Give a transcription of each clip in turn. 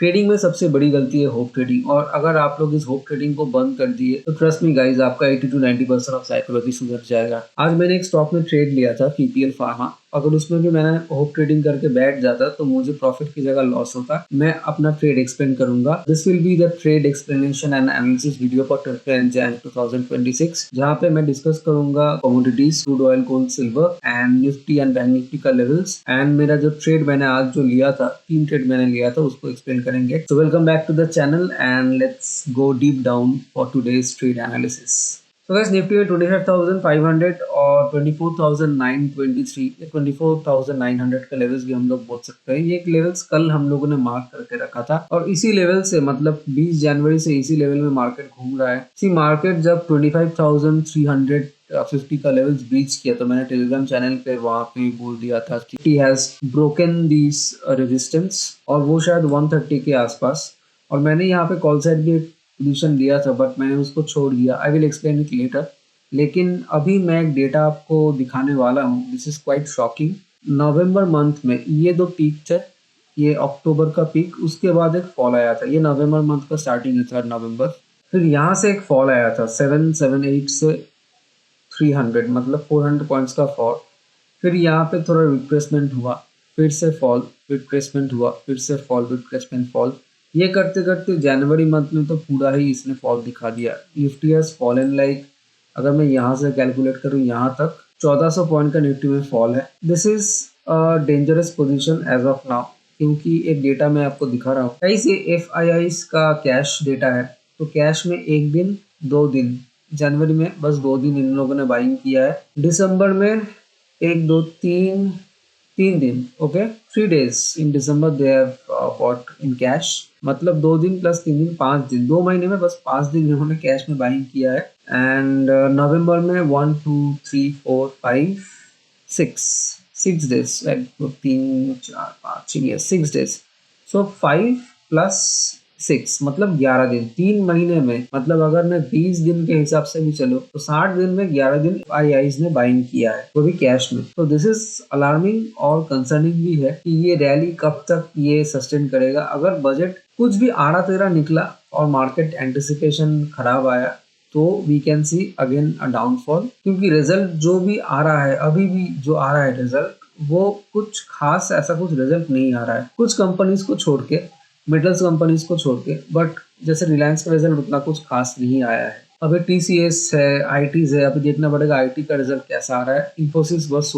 Trading में सबसे बड़ी गलती है होप ट्रेडिंग, और अगर आप लोग इस होप ट्रेडिंग को बंद कर दिए तो ट्रस्ट मी गाइस, आपका 80 to 90% ऑफ साइकोलॉजी सुधर जाएगा। आज मैंने एक स्टॉक में ट्रेड लिया था पीपीएल फार्मा, अगर उसमें भी मैंने होप ट्रेडिंग करके बैठ जाता तो मुझे प्रॉफिट की जगह लॉस होता। मैं अपना ट्रेड एक्सप्लेन करूंगा। This will be the trade explanation and analysis video for 12 Jan 2026, जहाँ पे मैं डिस्कस करूंगा commodities, crude oil, gold, silver and Nifty and bank Nifty का लेवल्स, एंड मेरा जो ट्रेड मैंने आज जो लिया था, 3 ट्रेड मैंने लिया था, उसको एक्सप्लेन करेंगे। So welcome back to the channel and let's go deep down for today's trade analysis. तो गाइस, निफ्टी में 25,500 और 24,923 या 24,900 का लेवल्स भी हम लोग बोल सकते हैं। ये एक लेवल्स कल हम लोगों ने मार्क करके रखा था और इसी लेवल से मतलब 20 जनवरी से इसी लेवल में मार्केट घूम रहा है। सी मार्केट जब 25,350 का लेवल्स ब्रीच किया तो मैंने टेलीग्राम चैनल पे वहां पे बोल दिया था कि it has broken this resistance, और वो शायद 130 के आसपास, और मैंने यहाँ पे कॉल साइड भी पोजीशन लिया था बट मैंने उसको छोड़ दिया। I will explain it later. लेकिन अभी मैं एक डेटा आपको दिखाने वाला हूँ, this is quite shocking. November month में ये दो पीक थे, ये अक्टूबर का पीक, उसके बाद एक फॉल आया था। ये नवंबर मंथ का स्टार्टिंग है, 3 नवंबर। फिर यहाँ से एक फॉल आया था 778 से 300, मतलब 400 पॉइंट्स का फॉल। फिर यहाँ पे थोड़ा रिट्रेसमेंट हुआ, फिर से फॉल, रिट्रेसमेंट हुआ, फिर से फॉल, रिट्रेसमेंट, फॉल। ये करते करते जनवरी मंथ में तो पूरा ही इसने फॉल दिखा दिया। निफ्टी हैज फॉलन लाइक, अगर मैं यहाँ से कैलकुलेट करूँ यहाँ तक 1400 पॉइंट का निफ्टी में फॉल है। This is a dangerous position as of now, क्योंकि एक डेटा मैं आपको दिखा रहा हूँ। कैसे एफआईआई का कैश डेटा है, तो कैश में एक दिन 2 दिन, जनवरी में बस 2 दिन इन लोगों ने बाइंग किया है। दिसंबर में 1 2 3 दिन, okay, 3 days in December they have bought in cash, मतलब 2 दिन प्लस 3 दिन, 5 दिन, 2 महीने में बस 5 दिन इन्होंने कैश में बाइंग किया है। एंड नवंबर में 1 2 3 4 5 6 days, 3 4 5 6 days, सो 5 प्लस 6 मतलब 11 दिन, 3 महीने में, मतलब अगर मैं 20 दिन के हिसाब से भी चलूं तो 60 दिन में 11 दिन आईआईज ने बाइंग किया है, वो भी कैश में। तो दिस इज अलार्मिंग और कंसर्निंग भी है कि ये रैली कब तक ये सस्टेन करेगा। अगर बजट कुछ भी आड़ा तेरा निकला और मार्केट एंटिसिपेशन खराब आया तो we can see again a downfall, क्योंकि रिजल्ट जो भी आ रहा है, अभी भी जो आ रहा है रिजल्ट, वो कुछ खास ऐसा कुछ रिजल्ट नहीं आ रहा है, कुछ कंपनीज को छोड़ के, मिडल्स कंपनीज को छोड़ के। बट जैसे रिलायंस का रिजल्ट उतना कुछ खास नहीं आया है। अभी टीसीएस है, आईटीज है, अभी देखना पड़ेगा आईटी का रिजल्ट कैसा आ रहा है। Infosys was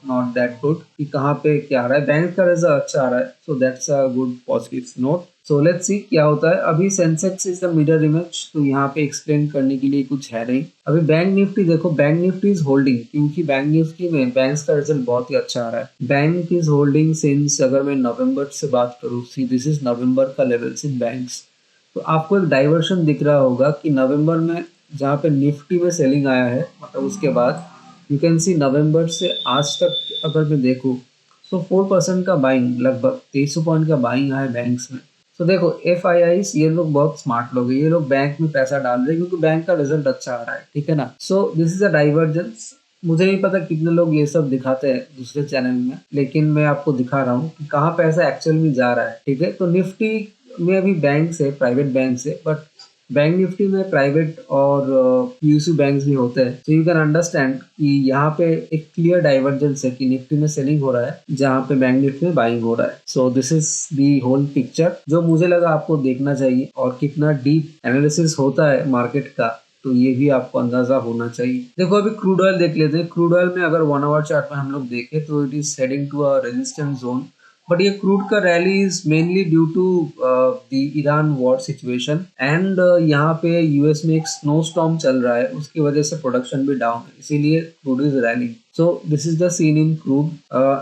not that good, कि कहाँ पे क्या आ रहा है। बैंक का रिजल्ट अच्छा आ रहा है, so that's a good positive note. So let's see क्या होता है। अभी Sensex is the mirror image, तो यहाँ पे एक्सप्लेन करने के लिए कुछ है नहीं। अभी बैंक निफ्टी देखो, बैंक निफ्टी इज होल्डिंग, क्योंकि बैंक निफ्टी में बैंक्स का रिजल्ट बहुत ही अच्छा आ रहा है। बैंक इज होल्डिंग सिंस, अगर मैं नवंबर से बात करूँ, सी दिस इज नवंबर का लेवल्स इन बैंक्स। तो आपको एक डाइवर्शन दिख रहा होगा कि नवंबर में जहाँ पे निफ्टी में सेलिंग आया है, मतलब उसके बाद यू कैन सी नवंबर से आज तक अगर मैं देखूँ तो 4% का बाइंग, लगभग 2300 पॉइंट का बाइंग आया है बैंक्स में। तो देखो एफआईआईस, ये लोग बहुत स्मार्ट लोग हैं, ये लोग बैंक में पैसा डाल रहे हैं क्योंकि बैंक का रिजल्ट अच्छा आ रहा है, ठीक है ना। सो दिस इज अ डाइवर्जेंस। मुझे नहीं पता कितने लोग ये सब दिखाते हैं दूसरे चैनल में, लेकिन मैं आपको दिखा रहा हूँ कि कहाँ पैसा एक्चुअल में जा रहा है, ठीक है। तो निफ्टी में अभी बैंक से, प्राइवेट बैंक से, बट बैंक निफ्टी में प्राइवेट और पीयूसी बैंक्स भी होते हैं। तो यू कैन अंडरस्टैंड कि यहाँ पे एक क्लियर डाइवर्जेंस है कि निफ्टी में सेलिंग हो रहा है जहाँ पे बैंक निफ्टी में बाइंग हो रहा है। So this is the whole picture, जो मुझे लगा आपको देखना चाहिए। और कितना डीप एनालिसिस होता है मार्केट का, तो ये भी आपको अंदाजा होना चाहिए। देखो अभी क्रूड ऑयल देख लेते हैं। क्रूड ऑयल में अगर 1 आवर चार्ट में हम लोग देखें तो it is heading to a resistance zone, but ये क्रूड का rally is mainly due to the Iran war situation, and यहाँ पे यूएस में एक स्नो स्टॉर्म चल रहा है, उसकी वजह से प्रोडक्शन भी डाउन है, इसीलिए crude is railing. So this is the seen in crude.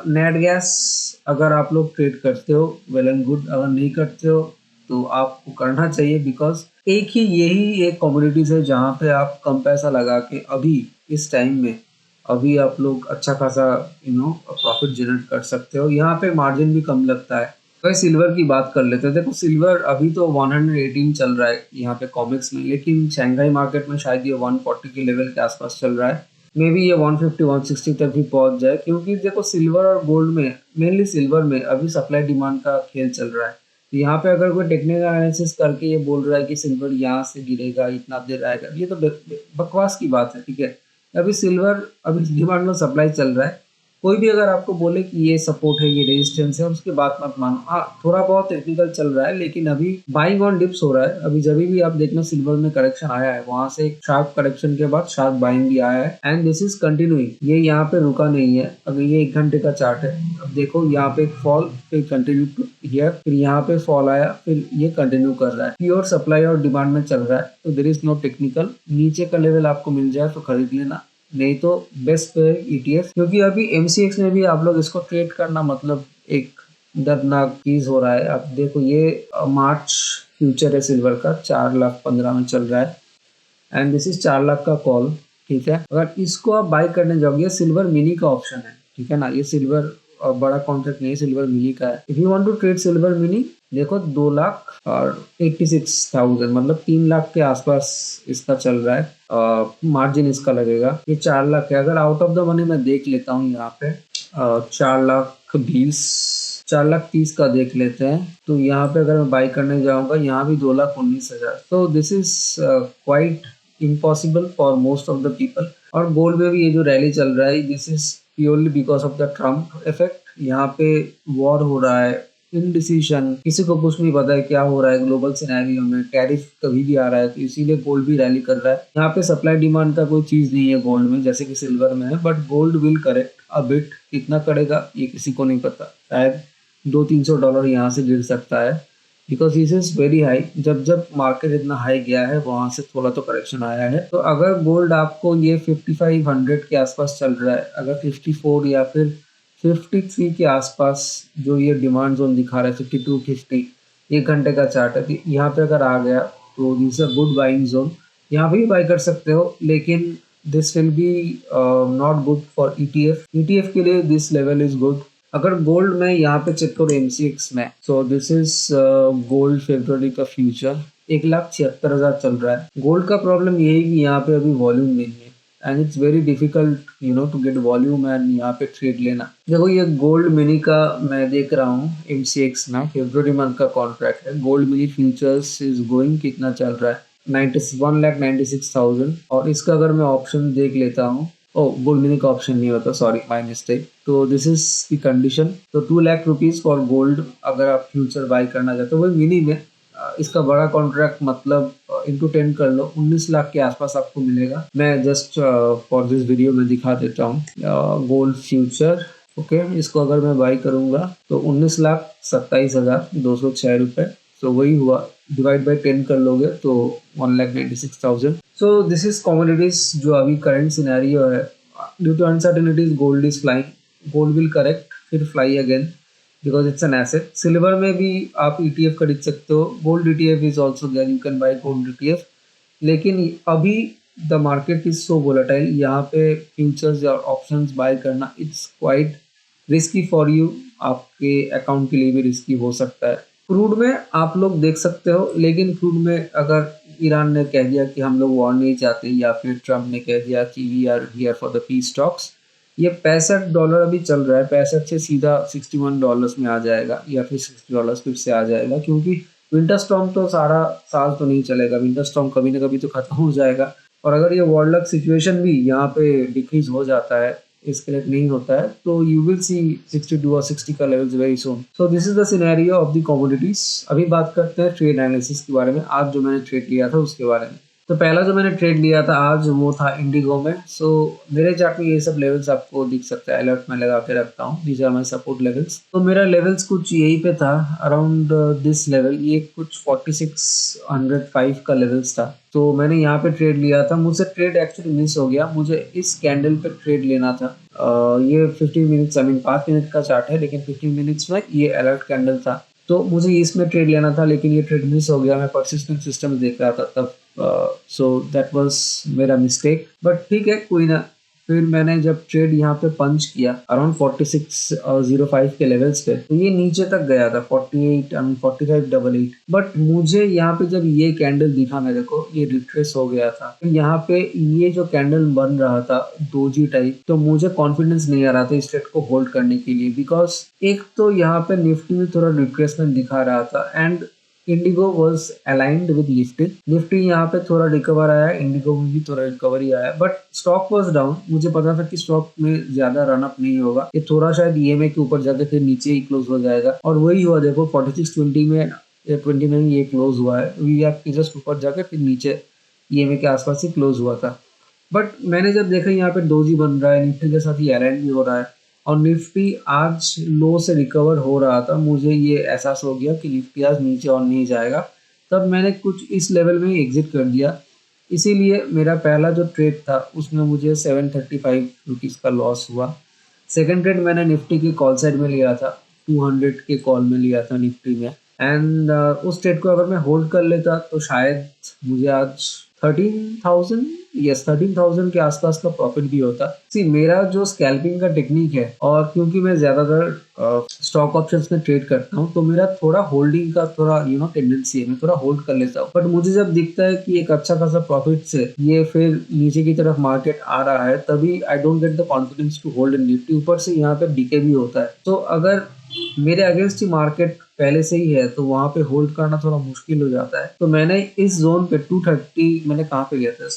Net gas अगर आप लोग ट्रेड करते हो, वेल एंड गुड, अगर नहीं करते हो तो आपको करना चाहिए, बिकॉज यही एक कमोडिटीज है जहाँ पे आप कम पैसा लगा के अभी इस टाइम में अभी आप लोग अच्छा खासा प्रॉफिट जनरेट कर सकते हो। यहाँ पे मार्जिन भी कम लगता है। वही सिल्वर की बात कर लेते हैं। देखो सिल्वर अभी तो 118 चल रहा है यहाँ पे कॉमिक्स में, लेकिन शंघाई मार्केट में शायद ये 140 के लेवल के आसपास चल रहा है। मे बी ये 150-160 तक भी पहुंच जाए, क्योंकि देखो सिल्वर और गोल्ड में, मेनली सिल्वर में अभी सप्लाई डिमांड का खेल चल रहा है। तो यहाँ पे अगर कोई टेक्निकल एनालिसिस करके ये बोल रहा है कि सिल्वर यहाँ से गिरेगा, इतना देर आएगा, ये तो बकवास की बात है, ठीक है। अभी सिल्वर अभी डिमांड में सप्लाई चल रहा है। कोई भी अगर आपको बोले कि ये सपोर्ट है, ये रेजिस्टेंस है, उसके बाद मत मानो। हाँ, थोड़ा बहुत टेक्निकल चल रहा है, लेकिन अभी बाइंग ऑन डिप्स हो रहा है। अभी जब भी आप देखना सिल्वर में करेक्शन आया है, वहां से शार्प करेक्शन के बाद शार्प बाइंग भी आया है, एंड दिस इज कंटिन्यूइंग। ये यहाँ पे रुका नहीं है। अगर ये 1 घंटे का चार्ट है, अब देखो यहाँ पे एक फॉल, फिर कंटिन्यू टू हियर, फिर यहाँ पे फॉल आया, फिर ये कंटिन्यू कर रहा है। प्योर सप्लाई और डिमांड में चल रहा है, तो देयर इज नो टेक्निकल। नीचे का लेवल आपको मिल जाए तो खरीद लेना, नहीं तो बेस्ट पे ETF, क्योंकि अभी MCX में भी आप लोग इसको ट्रेड करना मतलब एक दर्दनाक चीज हो रहा है। आप देखो ये मार्च फ्यूचर है सिल्वर का, 4,15,000 में चल रहा है, एंड दिस इज 4 लाख का कॉल, ठीक है। अगर इसको आप बाय करने जाओगे, सिल्वर मिनी का ऑप्शन है, ठीक है ना। ये सिल्वर बड़ा कॉन्ट्रैक्ट नहीं, सिल्वर मिनी का है। If you want to trade silver mini, देखो 2,86,000 मतलब 3 लाख के आसपास इसका चल रहा है। मार्जिन इसका लगेगा, ये 4 लाख है। अगर आउट ऑफ द मनी मैं देख लेता हूँ यहाँ पे 4,30,000 का देख लेते हैं, तो यहाँ पे अगर मैं बाई करने जाऊंगा, यहाँ भी 2,19,000। तो this is quite impossible for most of the people. और गोल्ड में भी ये जो रैली चल रहा है, this is purely because of the Trump effect. यहाँ पे वॉर हो रहा है, इनडिसीजन, किसी को कुछ नहीं पता है क्या हो रहा है ग्लोबल सिनेरियो में, टैरिफ कभी भी आ रहा है, तो इसीलिए गोल्ड भी रैली कर रहा है। यहाँ पे सप्लाई डिमांड का कोई चीज नहीं है गोल्ड में, जैसे कि सिल्वर में है, but gold will correct a bit. कितना करेगा ये किसी को नहीं पता, शायद $200-300 यहाँ से गिर सकता है, because this is very high. जब जब मार्केट इतना हाई गया है, वहां से थोड़ा तो करेक्शन आया है। तो अगर गोल्ड आपको ये 5500 के आसपास चल रहा है, अगर 54 या फिर 53 के आसपास जो ये डिमांड जोन दिखा रहा है, 52-50, 1 घंटे का चार्ट है, यहाँ पे अगर आ गया तो this a good buying zone. यहाँ पे भी बाई कर सकते हो, लेकिन this will be not good for ETF के लिए दिस लेवल इज गुड। अगर गोल्ड में यहाँ पे चेक करो MCX में, सो दिस इज गोल्ड फेब्रुअरी का फ्यूचर 1,76,000 चल रहा है। गोल्ड का प्रॉब्लम यही कि यहाँ पे अभी वॉल्यूम नहीं है, and it's very difficult to get volume and यहाँ पे ट्रेड लेना। देखो ये गोल्ड मिनी का मैं देख रहा हूँ MCX में, फेब्रुअरी मंथ का कॉन्ट्रैक्ट है। Gold mini futures is going, कितना चल रहा है 1,96,000। और इसका अगर मैं ऑप्शन देख लेता हूँ, गोल्ड मिनी का ऑप्शन नहीं होता, सॉरी माय मिस्टेक। तो दिस इज द कंडीशन। तो 2 लाख रुपीज फॉर गोल्ड अगर आप फ्यूचर बाय करना चाहते हो, वही मिनी में। इसका बड़ा कॉन्ट्रैक्ट मतलब इंटू 10 कर लो, 19 लाख के आसपास आपको मिलेगा। मैं जस्ट फॉर दिस वीडियो में दिखा देता हूँ गोल्ड फ्यूचर। ओके, इसको अगर मैं बाई करूंगा तो 19,27,206 रुपए। तो वही हुआ, डिवाइड बाई 10 कर लोगे तो 1,96,000। सो दिस इज कमोडिटीज जो अभी करंट सिनेरियो है। Due to uncertainties gold is flying, gold will correct फिर fly again because it's an asset. Silver में भी आप ETF खरीद सकते हो, gold ETF is also there, you can buy gold ETF। लेकिन अभी the market is so volatile, यहाँ पे फ्यूचर्स और ऑप्शंस बाय करना it's quite risky for you, आपके अकाउंट के लिए भी रिस्की हो सकता है। क्रूड में आप लोग देख सकते हो, लेकिन क्रूड में अगर ईरान ने कह दिया कि हम लोग वॉर नहीं चाहते, या फिर ट्रम्प ने कह दिया कि we are here for the peace talks, ये $65 अभी चल रहा है, 65 से सीधा $61 में आ जाएगा, या फिर $60 फिर से आ जाएगा। क्योंकि विंटर स्टॉर्म तो सारा साल तो नहीं चलेगा, विंटर स्टॉर्म कभी ना कभी तो खत्म हो जाएगा। और अगर ये वॉरलक सिचुएशन भी यहाँ पे डिक्रीज हो जाता है, एस्केलेट नहीं होता है, तो यू विल सी 62 और 60 का levels very soon. So this is the scenario of the commodities. अभी बात करते हैं ट्रेड एनालिसिस के बारे में, आज जो मैंने ट्रेड लिया था उसके बारे में। तो पहला जो मैंने ट्रेड लिया था आज, वो था इंडिगो में। सो मेरे चार्ट में ये सब लेवल्स आपको दिख सकता है, अलर्ट में लगा के रखता हूँ, these are my support levels. तो मेरा लेवल्स कुछ यही पे था, अराउंड दिस लेवल, ये कुछ 4605 का लेवल्स था। तो मैंने यहाँ पे ट्रेड लिया था, मुझसे ट्रेड एक्चुअली मिस हो गया, मुझे इस कैंडल पे ट्रेड लेना था। ये 15 मिनट्स, आई मीन 5 मिनट का चार्ट है, लेकिन 15 मिनट्स में ये अलर्ट कैंडल था, तो मुझे इसमें ट्रेड लेना था, लेकिन ये ट्रेड मिस हो गया। मैं परसिस्टेंट सिस्टम देख रहा था तब, सो दैट वाज मेरा मिस्टेक, बट ठीक है, कोई ना, फिर मैंने जब ट्रेड यहाँ पे पंच किया अराउंड 4605 के लेवल्स पे, तो ये नीचे तक गया था 48 एंड 4588। बट मुझे यहाँ पे जब ये कैंडल दिखा, मेरे को ये रिट्रेस हो गया था, तो यहाँ पे ये जो कैंडल बन रहा था डोजी टाइप, तो मुझे कॉन्फिडेंस नहीं आ रहा था इस ट्रेड को होल्ड करने के लिए, बिकॉज एक तो यहाँ पे निफ्टी में थोड़ा रिट्रेसमेंट दिखा रहा था and Indigo was aligned with Nifty. Nifty यहाँ पे थोड़ा रिकवर आया, इंडिगो में भी थोड़ा रिकवरी आया, बट स्टॉक वॉज डाउन। मुझे पता था कि स्टॉक में ज्यादा रन अप नहीं होगा, ये थोड़ा शायद ईएमए के ऊपर जाके फिर नीचे ही क्लोज हो जाएगा, और वही हुआ। देखो 4620 में 20 में ये क्लोज हुआ है, वीआईपी की जस्ट ऊपर जाके फिर नीचे ईएमए के आसपास ही क्लोज हुआ था। बट मैंने जब देखा यहाँ पे डोजी बन रहा है, निफ्टी के साथ ही अलाइन भी हो रहा है, और निफ्टी आज लो से रिकवर हो रहा था, मुझे ये एहसास हो गया कि निफ्टी आज नीचे और नहीं जाएगा। तब मैंने कुछ इस लेवल में ही एग्जिट कर दिया। इसीलिए मेरा पहला जो ट्रेड था उसमें मुझे 735 रुपीज़ का लॉस हुआ। सेकंड ट्रेड मैंने निफ्टी की कॉल साइड में लिया था, 200 के कॉल में लिया था निफ्टी में, एंड उस ट्रेड को अगर मैं होल्ड कर लेता तो शायद मुझे आज 13,000 के आसपास का प्रॉफिट भी होता। सी, मेरा जो स्कैल्पिंग का टेक्निक है, और क्योंकि मैं ज्यादातर स्टॉक ऑप्शंस में ट्रेड करता हूँ, तो मेरा थोड़ा होल्डिंग का थोड़ा टेंडेंसी है, मैं थोड़ा होल्ड कर लेता हूँ। बट मुझे जब दिखता है कि एक अच्छा खासा प्रॉफिट से ये फिर नीचे की तरफ मार्केट आ रहा है, तभी I don't get the confidence to hold in Nifty. ऊपर से यहाँ पे डीके भी होता है, तो अगर मेरे अगेंस्ट ही मार्केट पहले से ही है तो वहां पे होल्ड करना थोड़ा मुश्किल हो जाता है। तो मैंने इस जोन पे 230, मैंने कहाँ पे लिया था,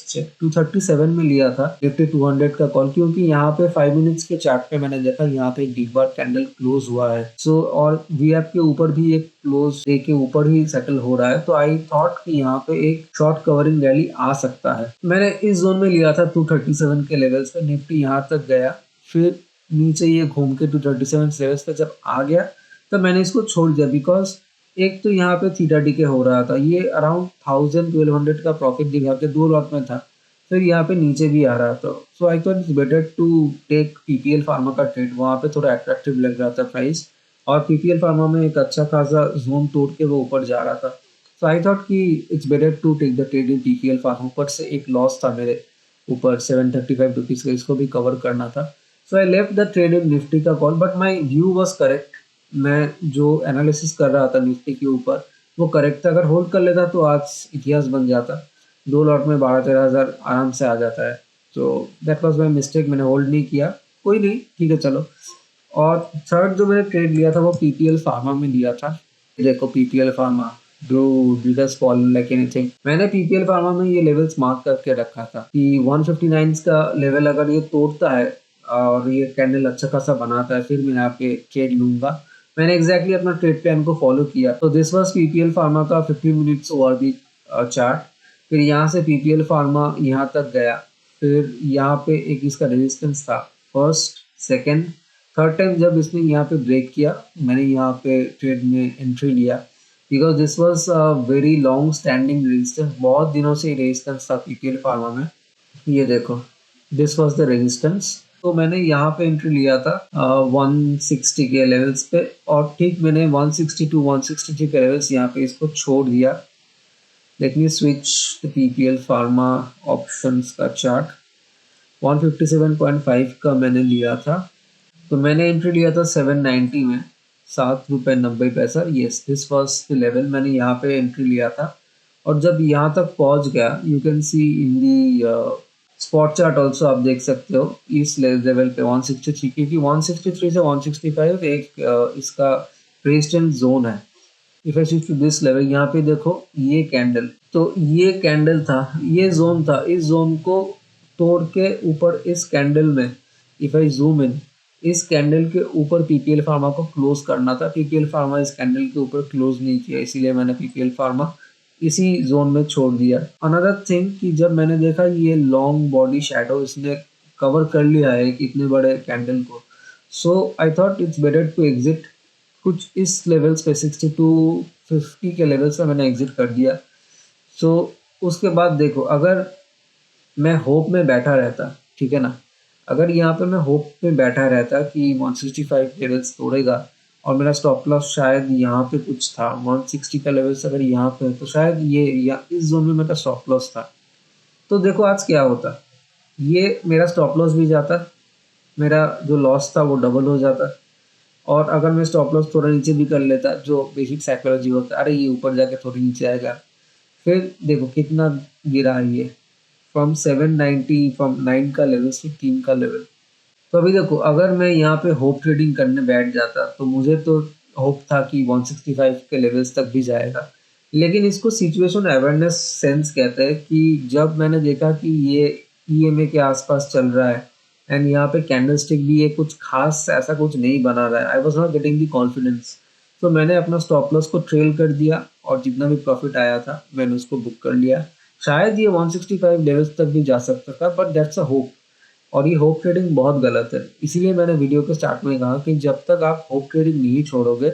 237 में लिया था निफ्टी 200 का कॉल, क्योंकि यहाँ पे 5 मिनट्स के चार्ट पे मैंने देखा यहाँ पे एक डीप बार कैंडल क्लोज हुआ है। सो और वीएफ के ऊपर भी एक क्लोज डे के ऊपर ही सेटल हो रहा है, तो आई थॉट कि यहाँ पे एक शॉर्ट कवरिंग रैली आ सकता है। मैंने इस जोन में लिया था 237 के लेवल्स पे। निफ्टी यहाँ तक गया, फिर नीचे ये घूम के 237 लेवल्स पे जब आ गया, तब मैंने इसको छोड़ दिया, बिकॉज एक तो यहाँ पे थीटा डीके हो रहा था, ये अराउंड 1200 का प्रॉफिट दिखा के 2 लॉट में था, फिर यहाँ पे नीचे भी आ रहा था। So I thought it's better to take PPL pharma का ट्रेड, वहाँ पे थोड़ा अट्रैक्टिव लग रहा था प्राइस, और पीपीएल फार्मा में एक अच्छा खासा जोन तोड़ के वो ऊपर जा रहा था। सो आई थॉट कि it's better to take the trade in PPL pharma. ऊपर से एक लॉस था मेरे ऊपर 735 रुपीज़ का, इसको भी कवर करना था। So I left the trade in Nifty का call, but my view was correct. मैं जो एनालिसिस कर रहा था निफ्टी के ऊपर वो करेक्ट था। अगर होल्ड कर लेता तो आज इतिहास बन जाता, 2 लॉट में 12-13 हज़ार आराम से आ जाता है। तो दैट वाज माय मिस्टेक, मैंने होल्ड नहीं किया, कोई नहीं, ठीक है चलो। और थर्ड जो मैंने ट्रेड लिया था वो पीपीएल फार्मा में लिया था। देखो PPL pharma fall like anything. मैंने पीपीएल फार्मा में ये लेवल्स मार्क करके रखा था कि 159 का लेवल अगर ये तोड़ता है और ये कैंडल अच्छा खासा बनाता है, फिर मैं यहाँ पे ट्रेड लूंगा। मैंने एग्जैक्टली अपना ट्रेड प्लान को फॉलो किया। तो दिस वाज पीपीएल फार्मा का 15 मिनट्स ओवरवीक चार्ट। फिर यहाँ से पीपीएल फार्मा यहाँ तक गया, फिर यहाँ पे एक इसका रेजिस्टेंस था, फर्स्ट, सेकंड, थर्ड टाइम जब इसने यहाँ पे ब्रेक किया, मैंने यहाँ पे ट्रेड में एंट्री लिया, because this was a very long standing resistance. बहुत दिनों से रेजिस्टेंस था पीपीएल फार्मा में। ये देखो, दिस वाज द रेजिस्टेंस। तो मैंने यहाँ पे एंट्री लिया था 160 के लेवल्स पे, और ठीक मैंने 160 टू 163 के लेवल्स यहाँ पे इसको छोड़ दिया। Let me switch the PPL pharma options का चार्ट। 157.5 का मैंने लिया था, तो मैंने एंट्री लिया था 790 में, ₹7.90। Yes, this was the level, मैंने यहाँ पे एंट्री लिया था। और जब यहाँ तक पहुँच गया, you can see in the spot chart also, आप देख सकते हो इस लेवल पे 163, क्योंकि 163 से 165 एक इसका रेजिस्टेंस जोन है। If I switch to this level, यहाँ पे देखो ये कैंडल, तो ये कैंडल था, ये जोन था, इस जोन को तोड़ के ऊपर इस कैंडल में, इफ आई जूम इन, इस कैंडल के ऊपर पीपीएल फार्मा को क्लोज करना था। पीपीएल फार्मा इस कैंडल के ऊपर क्लोज नहीं किया, इसीलिए मैंने पीपीएल फार्मा इसी जोन में छोड़ दिया। अनदर थिंग कि जब मैंने देखा ये लॉन्ग बॉडी शैडो इसने कवर कर लिया है इतने बड़े कैंडल को, so I thought it's better to exit. कुछ इस लेवल्स पे 6250 के लेवल्स पे मैंने एग्जिट कर दिया। सो उसके बाद देखो, अगर मैं होप में बैठा रहता, ठीक है ना, अगर यहाँ पे मैं होप में बैठा रहता कि 165 लेवल्स तोड़ेगा, और मेरा स्टॉप लॉस शायद यहाँ पे कुछ था 160 का लेवल्स, अगर यहाँ पे तो शायद ये या इस जोन में मेरा स्टॉप लॉस था, तो देखो आज क्या होता। ये मेरा स्टॉप लॉस भी जाता, मेरा जो लॉस था वो डबल हो जाता। और अगर मैं स्टॉप लॉस थोड़ा नीचे भी कर लेता, जो बेसिक साइकोलॉजी होता है, अरे ये ऊपर जाके थोड़ी नीचे आएगा, फिर देखो कितना गिरा है ये, फ्रॉम 790, फ्रॉम 9 का लेवल से 3 का लेवल। तो अभी देखो अगर मैं यहाँ पे होप ट्रेडिंग करने बैठ जाता तो मुझे तो होप था कि 165 के लेवल्स तक भी जाएगा, लेकिन इसको सिचुएशन अवेयरनेस सेंस कहते हैं कि जब मैंने देखा कि ये ईएमए के आसपास चल रहा है एंड यहाँ पे कैंडलस्टिक भी ये कुछ खास ऐसा कुछ नहीं बना रहा है, I was not getting the confidence. तो मैंने अपना स्टॉप लॉस को ट्रेल कर दिया और जितना भी प्रॉफिट आया था मैंने उसको बुक कर लिया। शायद ये 165 लेवल्स तक भी जा सकता था, बट दैट्स अ होप। और ये होप ट्रेडिंग बहुत गलत है, इसीलिए मैंने वीडियो के स्टार्ट में कहा कि जब तक आप होप ट्रेडिंग नहीं छोड़ोगे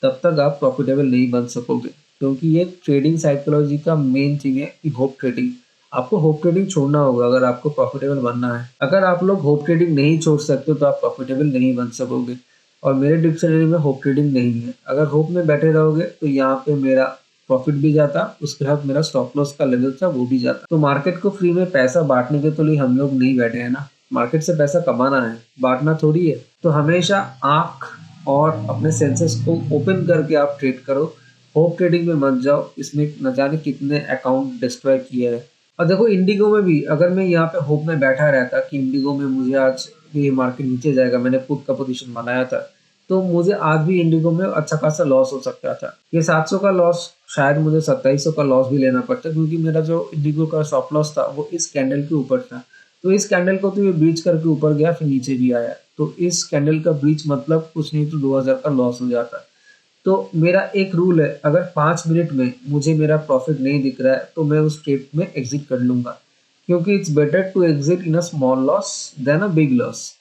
तब तक आप प्रॉफिटेबल नहीं बन सकोगे, क्योंकि ये ट्रेडिंग साइकोलॉजी का मेन चीज़ है कि होप ट्रेडिंग। आपको होप ट्रेडिंग छोड़ना होगा अगर आपको प्रॉफिटेबल बनना है। अगर आप लोग होप ट्रेडिंग नहीं छोड़ सकते तो आप प्रॉफिटेबल नहीं बन सकोगे। और मेरे डिक्शनरी में होप ट्रेडिंग नहीं है। अगर होप में बैठे रहोगे तो यहाँ पे मेरा प्रॉफिट भी जाता, उसके साथ मेरा स्टॉप लॉस का लेवल था वो भी जाता। तो मार्केट को फ्री में पैसा बांटने के तो लिए हम लोग नहीं बैठे हैं ना, मार्केट से पैसा कमाना है, बांटना थोड़ी है। तो हमेशा आंख और अपने सेंसेस को ओपन करके आप ट्रेड करो, होप ट्रेडिंग में मत जाओ, इसमें न जाने कितने अकाउंट डिस्ट्रॉय किए हैं। और देखो इंडिगो में भी अगर मैं यहाँ पे होप में बैठा रहता कि इंडिगो में मुझे आज ये मार्केट नीचे जाएगा, मैंने पुट का पोजीशन बनाया था, तो मुझे आज भी इंडिगो में अच्छा खासा लॉस हो सकता था। ये 700 का लॉस शायद मुझे 2700 का लॉस भी लेना पड़ता, क्योंकि मेरा जो इंडिगो का स्टॉप लॉस था वो इस कैंडल के ऊपर था। तो इस कैंडल को तो ये ब्रीच करके ऊपर गया, फिर नीचे भी आया, तो इस कैंडल का ब्रीच मतलब कुछ नहीं तो 2000 का लॉस हो जाता। तो मेरा एक रूल है, अगर 5 मिनट में मुझे मेरा प्रॉफिट नहीं दिख रहा है तो मैं उस ट्रेड में एग्जिट कर लूंगा, क्योंकि it's better to exit in a small loss than a big loss.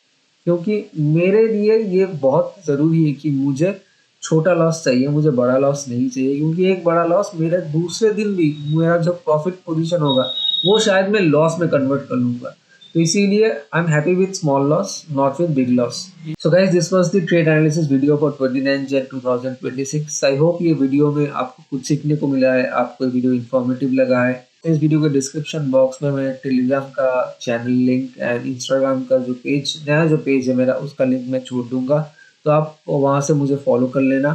क्योंकि मेरे लिए ये बहुत ज़रूरी है कि मुझे छोटा लॉस चाहिए, मुझे बड़ा लॉस नहीं चाहिए, क्योंकि एक बड़ा लॉस मेरे दूसरे दिन भी मेरा जो प्रॉफिट पोजीशन होगा वो शायद मैं लॉस में कन्वर्ट कर लूँगा। तो इसीलिए I am happy with small loss, not with big loss. So guys, this was the trade analysis video for 29 Jan 2026। I hope ये वीडियो में आपको कुछ सीखने को मिला है, आपको वीडियो इन्फॉर्मेटिव लगा है। इस वीडियो के डिस्क्रिप्शन बॉक्स में मैं टेलीग्राम का चैनल लिंक एंड इंस्टाग्राम का जो पेज, नया जो पेज है मेरा, उसका लिंक मैं छोड़ दूंगा, तो आप वहाँ से मुझे फॉलो कर लेना।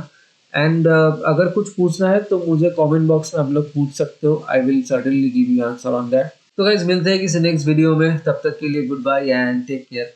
एंड अगर कुछ पूछना है तो मुझे कमेंट बॉक्स में आप लोग पूछ सकते हो, I will certainly give you answer on that. तो गाइस मिलते हैं किसी नेक्स्ट वीडियो में, तब तक के लिए goodbye and take care.